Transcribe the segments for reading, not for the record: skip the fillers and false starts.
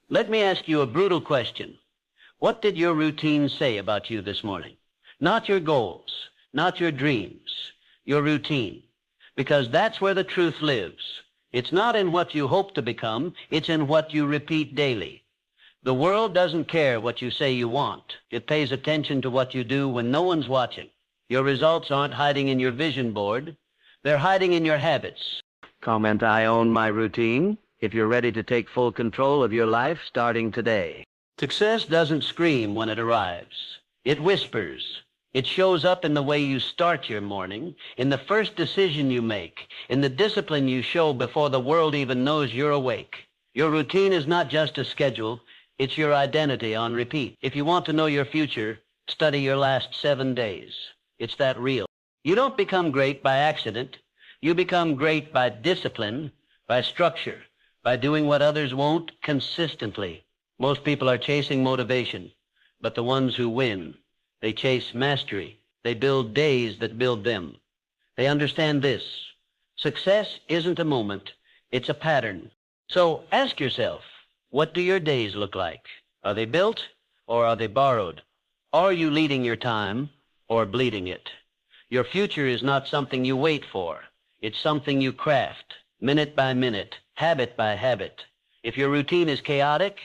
Let me ask you a brutal question. What did your routine say about you this morning? Not your goals, not your dreams, your routine. Because that's where the truth lives. It's not in what you hope to become, it's in what you repeat daily. The world doesn't care what you say you want. It pays attention to what you do when no one's watching. Your results aren't hiding in your vision board. They're hiding in your habits. Comment, I own my routine, if you're ready to take full control of your life starting today. Success doesn't scream when it arrives. It whispers. It shows up in the way you start your morning, in the first decision you make, in the discipline you show before the world even knows you're awake. Your routine is not just a schedule, it's your identity on repeat. If you want to know your future, study your last 7 days. It's that real. You don't become great by accident. You become great by discipline, by structure, by doing what others won't consistently. Most people are chasing motivation, but the ones who win, they chase mastery. They build days that build them. They understand this. Success isn't a moment, it's a pattern. So ask yourself, what do your days look like? Are they built or are they borrowed? Are you leading your time or bleeding it? Your future is not something you wait for. It's something you craft, minute by minute, habit by habit. If your routine is chaotic,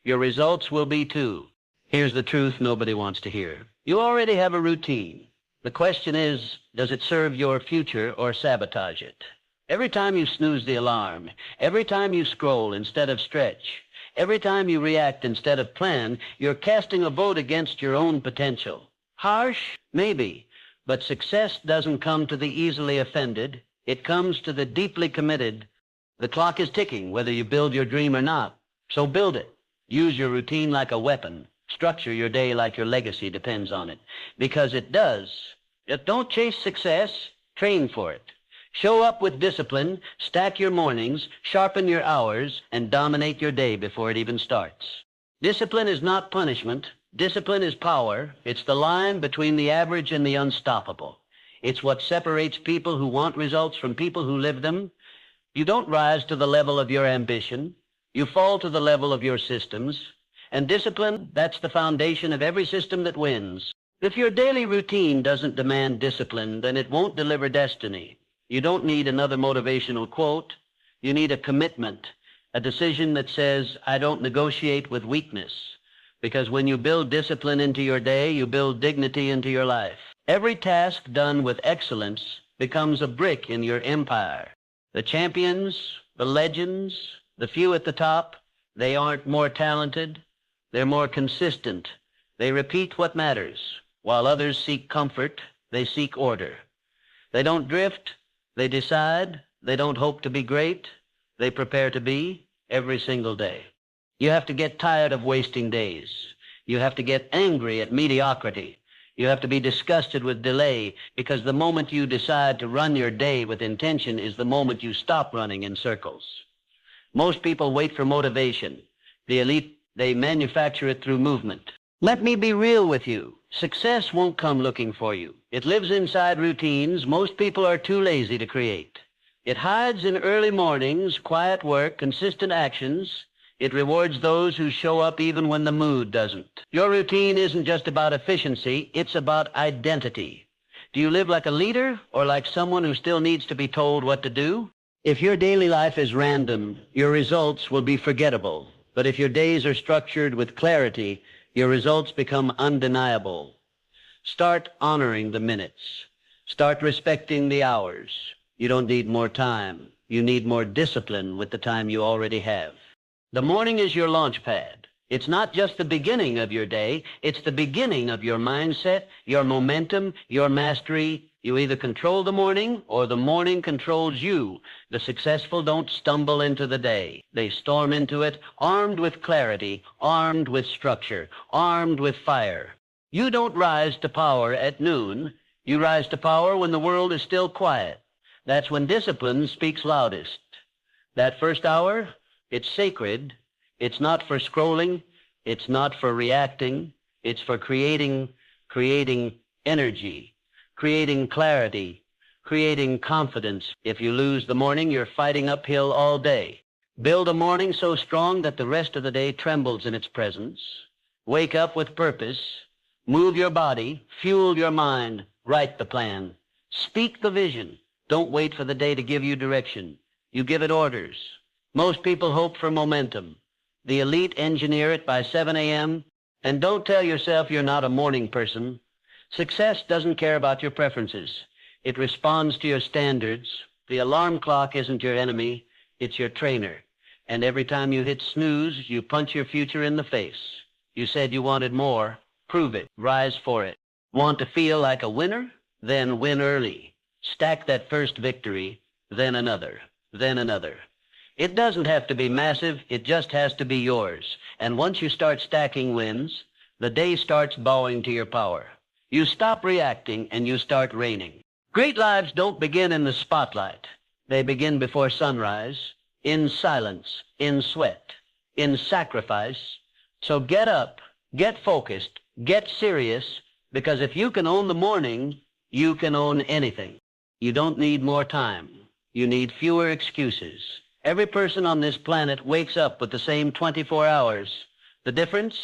your results will be too. Here's the truth nobody wants to hear. You already have a routine. The question is, does it serve your future or sabotage it? Every time you snooze the alarm, every time you scroll instead of stretch, every time you react instead of plan, you're casting a vote against your own potential. Harsh? Maybe. But success doesn't come to the easily offended. It comes to the deeply committed. The clock is ticking, whether you build your dream or not. So build it. Use your routine like a weapon. Structure your day like your legacy depends on it. Because it does. Don't chase success. Train for it. Show up with discipline, stack your mornings, sharpen your hours, and dominate your day before it even starts. Discipline is not punishment. Discipline is power. It's the line between the average and the unstoppable. It's what separates people who want results from people who live them. You don't rise to the level of your ambition. You fall to the level of your systems. And discipline, that's the foundation of every system that wins. If your daily routine doesn't demand discipline, then it won't deliver destiny. You don't need another motivational quote. You need a commitment, a decision that says, I don't negotiate with weakness. Because when you build discipline into your day, you build dignity into your life. Every task done with excellence becomes a brick in your empire. The champions, the legends, the few at the top, they aren't more talented. They're more consistent. They repeat what matters. While others seek comfort, they seek order. They don't drift. They decide. They don't hope to be great. They prepare to be every single day. You have to get tired of wasting days. You have to get angry at mediocrity. You have to be disgusted with delay, because the moment you decide to run your day with intention is the moment you stop running in circles. Most people wait for motivation. The elite, they manufacture it through movement. Let me be real with you. Success won't come looking for you. It lives inside routines most people are too lazy to create. It hides in early mornings, quiet work, consistent actions. It rewards those who show up even when the mood doesn't. Your routine isn't just about efficiency, it's about identity. Do you live like a leader or like someone who still needs to be told what to do? If your daily life is random, your results will be forgettable. But if your days are structured with clarity, your results become undeniable. Start honoring the minutes. Start respecting the hours. You don't need more time. You need more discipline with the time you already have. The morning is your launch pad. It's not just the beginning of your day, it's the beginning of your mindset, your momentum, your mastery. You either control the morning or the morning controls you. The successful don't stumble into the day. They storm into it armed with clarity, armed with structure, armed with fire. You don't rise to power at noon. You rise to power when the world is still quiet. That's when discipline speaks loudest. That first hour, it's sacred. It's not for scrolling. It's not for reacting. It's for creating energy, creating clarity, creating confidence. If you lose the morning, you're fighting uphill all day. Build a morning so strong that the rest of the day trembles in its presence. Wake up with purpose. Move your body. Fuel your mind. Write the plan. Speak the vision. Don't wait for the day to give you direction. You give it orders. Most people hope for momentum. The elite engineer it by 7 a.m. And don't tell yourself you're not a morning person. Success doesn't care about your preferences. It responds to your standards. The alarm clock isn't your enemy. It's your trainer. And every time you hit snooze, you punch your future in the face. You said you wanted more. Prove it. Rise for it. Want to feel like a winner? Then win early. Stack that first victory, then another, then another. It doesn't have to be massive. It just has to be yours. And once you start stacking wins, the day starts bowing to your power. You stop reacting and you start reigning. Great lives don't begin in the spotlight. They begin before sunrise, in silence, in sweat, in sacrifice. So get up, get focused, get serious, because if you can own the morning, you can own anything. You don't need more time. You need fewer excuses. Every person on this planet wakes up with the same 24 hours. The difference?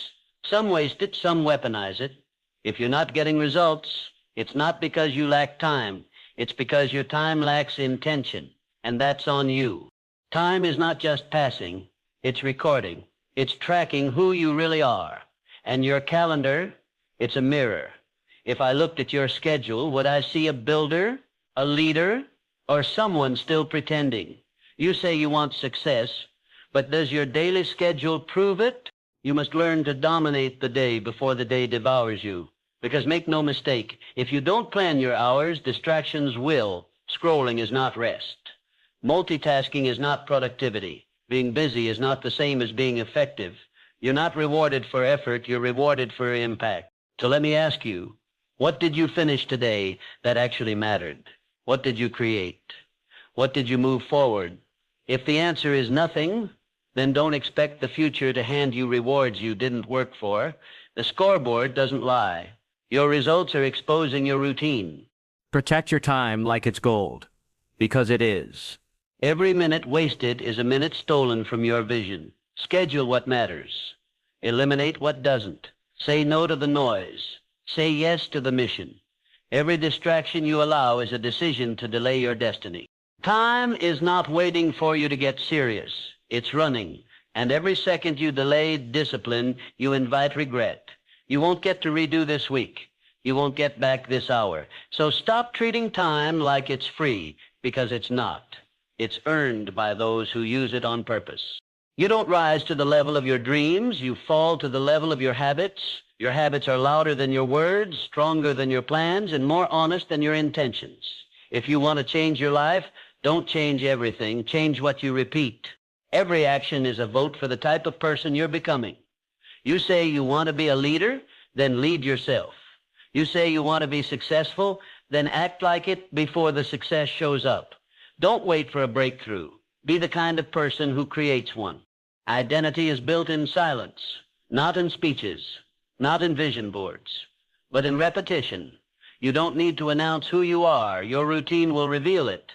Some waste it, some weaponize it. If you're not getting results, it's not because you lack time. It's because your time lacks intention, and that's on you. Time is not just passing. It's recording. It's tracking who you really are. And your calendar, it's a mirror. If I looked at your schedule, would I see a builder, a leader, or someone still pretending? You say you want success, but does your daily schedule prove it? You must learn to dominate the day before the day devours you. Because make no mistake, if you don't plan your hours, distractions will. Scrolling is not rest. Multitasking is not productivity. Being busy is not the same as being effective. You're not rewarded for effort, you're rewarded for impact. So let me ask you, what did you finish today that actually mattered? What did you create? What did you move forward? If the answer is nothing, then don't expect the future to hand you rewards you didn't work for. The scoreboard doesn't lie. Your results are exposing your routine. Protect your time like it's gold, because it is. Every minute wasted is a minute stolen from your vision. Schedule what matters. Eliminate what doesn't. Say no to the noise. Say yes to the mission. Every distraction you allow is a decision to delay your destiny. Time is not waiting for you to get serious. It's running. And every second you delay discipline, you invite regret. You won't get to redo this week. You won't get back this hour. So stop treating time like it's free, because it's not. It's earned by those who use it on purpose. You don't rise to the level of your dreams. You fall to the level of your habits. Your habits are louder than your words, stronger than your plans, and more honest than your intentions. If you want to change your life, don't change everything. Change what you repeat. Every action is a vote for the type of person you're becoming. You say you want to be a leader, then lead yourself. You say you want to be successful, then act like it before the success shows up. Don't wait for a breakthrough. Be the kind of person who creates one. Identity is built in silence, not in speeches, not in vision boards, but in repetition. You don't need to announce who you are. Your routine will reveal it.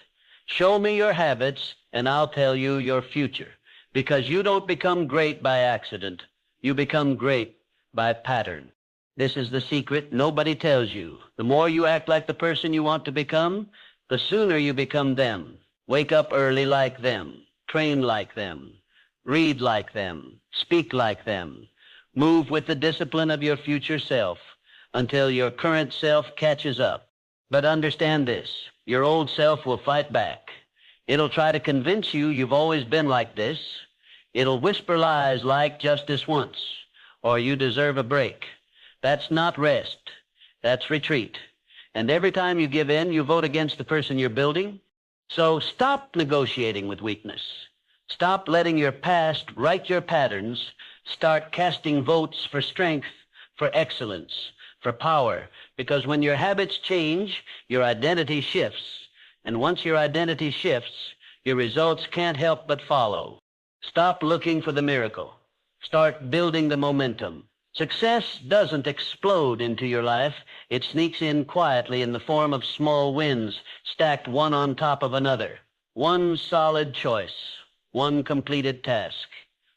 Show me your habits, and I'll tell you your future. Because you don't become great by accident. You become great by pattern. This is the secret nobody tells you. The more you act like the person you want to become, the sooner you become them. Wake up early like them. Train like them. Read like them. Speak like them. Move with the discipline of your future self until your current self catches up. But understand this, your old self will fight back. It'll try to convince you you've always been like this. It'll whisper lies like just this once, or you deserve a break. That's not rest. That's retreat. And every time you give in, you vote against the person you're building. So stop negotiating with weakness. Stop letting your past write your patterns. Start casting votes for strength, for excellence, for power. Because when your habits change, your identity shifts. And once your identity shifts, your results can't help but follow. Stop looking for the miracle. Start building the momentum. Success doesn't explode into your life. It sneaks in quietly in the form of small wins, stacked one on top of another. One solid choice, one completed task,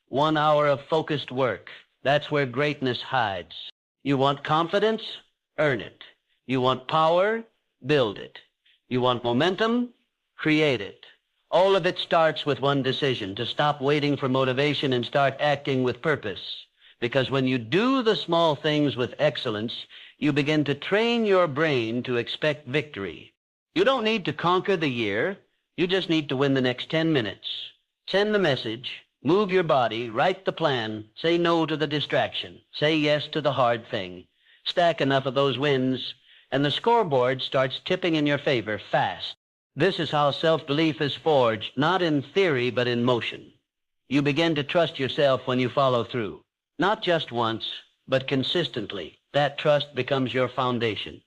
1 hour of focused work. That's where greatness hides. You want confidence? Earn it. You want power? Build it. You want momentum? Create it. All of it starts with one decision: to stop waiting for motivation and start acting with purpose. Because when you do the small things with excellence, you begin to train your brain to expect victory. You don't need to conquer the year. You just need to win the next 10 minutes. Send the message, move your body, write the plan, say no to the distraction, say yes to the hard thing. Stack enough of those wins, and the scoreboard starts tipping in your favor fast. This is how self-belief is forged, not in theory, but in motion. You begin to trust yourself when you follow through. Not just once, but consistently. That trust becomes your foundation.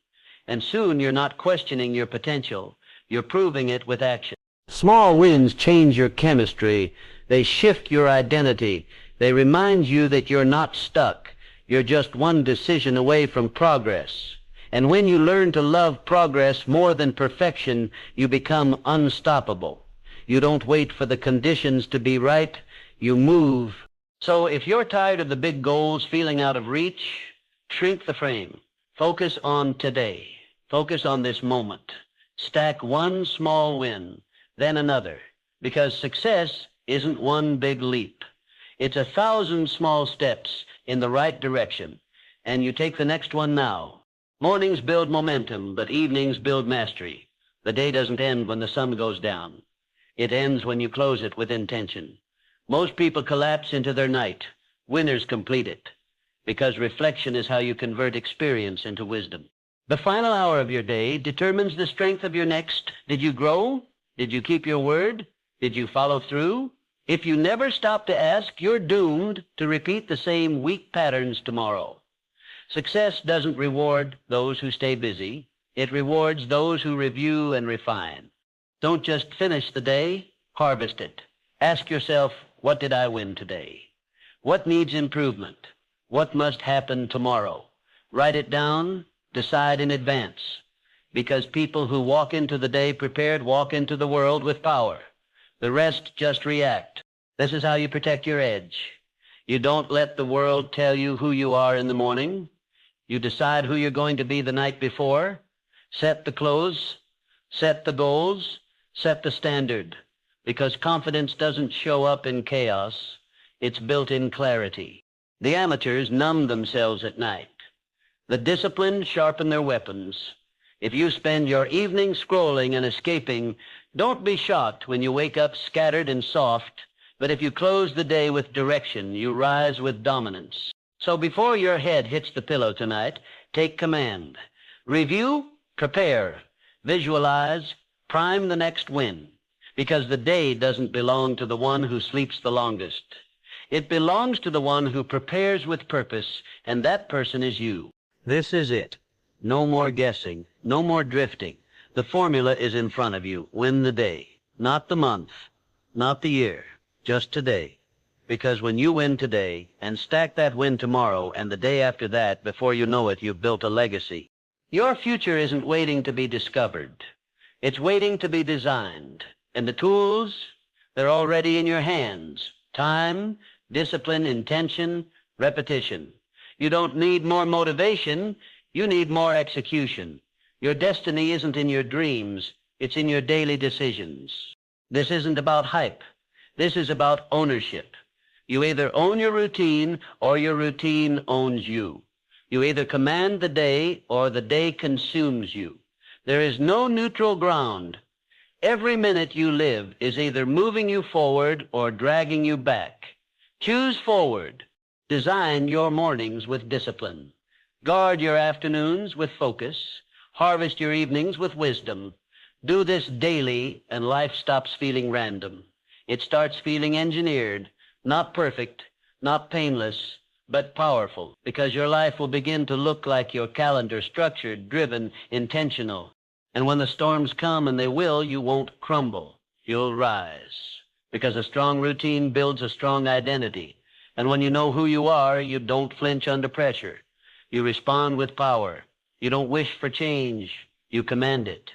And soon you're not questioning your potential. You're proving it with action. Small wins change your chemistry. They shift your identity. They remind you that you're not stuck. You're just one decision away from progress. And when you learn to love progress more than perfection, you become unstoppable. You don't wait for the conditions to be right. You move. So if you're tired of the big goals feeling out of reach, shrink the frame. Focus on today. Focus on this moment. Stack one small win, then another. Because success isn't one big leap. It's 1,000 small steps in the right direction. And you take the next one now. Mornings build momentum, but evenings build mastery. The day doesn't end when the sun goes down. It ends when you close it with intention. Most people collapse into their night. Winners complete it. Because reflection is how you convert experience into wisdom. The final hour of your day determines the strength of your next. Did you grow? Did you keep your word? Did you follow through? If you never stop to ask, you're doomed to repeat the same weak patterns tomorrow. Success doesn't reward those who stay busy. It rewards those who review and refine. Don't just finish the day, harvest it. Ask yourself, what did I win today? What needs improvement? What must happen tomorrow? Write it down, decide in advance. Because people who walk into the day prepared walk into the world with power. The rest just react. This is how you protect your edge. You don't let the world tell you who you are in the morning. You decide who you're going to be the night before. Set the clothes, set the goals, set the standard. Because confidence doesn't show up in chaos. It's built in clarity. The amateurs numb themselves at night. The disciplined sharpen their weapons. If you spend your evening scrolling and escaping, don't be shocked when you wake up scattered and soft. But if you close the day with direction, you rise with dominance. So before your head hits the pillow tonight, take command. Review, prepare, visualize, prime the next win. Because the day doesn't belong to the one who sleeps the longest. It belongs to the one who prepares with purpose, and that person is you. This is it. No more guessing, no more drifting. The formula is in front of you. Win the day. Not the month, not the year, just today. Because when you win today and stack that win tomorrow and the day after that, before you know it, you've built a legacy. Your future isn't waiting to be discovered. It's waiting to be designed. And the tools, they're already in your hands. Time, discipline, intention, repetition. You don't need more motivation. You need more execution. Your destiny isn't in your dreams. It's in your daily decisions. This isn't about hype. This is about ownership. You either own your routine or your routine owns you. You either command the day or the day consumes you. There is no neutral ground. Every minute you live is either moving you forward or dragging you back. Choose forward. Design your mornings with discipline. Guard your afternoons with focus. Harvest your evenings with wisdom. Do this daily and life stops feeling random. It starts feeling engineered, not perfect, not painless, but powerful, because your life will begin to look like your calendar, structured, driven, intentional. And when the storms come, and they will, you won't crumble. You'll rise. Because a strong routine builds a strong identity. And when you know who you are, you don't flinch under pressure. You respond with power. You don't wish for change. You command it.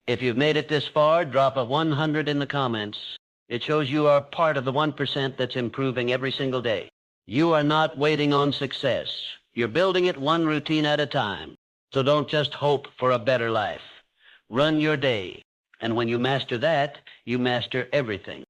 If you've made it this far, drop a 100 in the comments. It shows you are part of the 1% that's improving every single day. You are not waiting on success. You're building it one routine at a time. So don't just hope for a better life. Run your day. And when you master that, you master everything.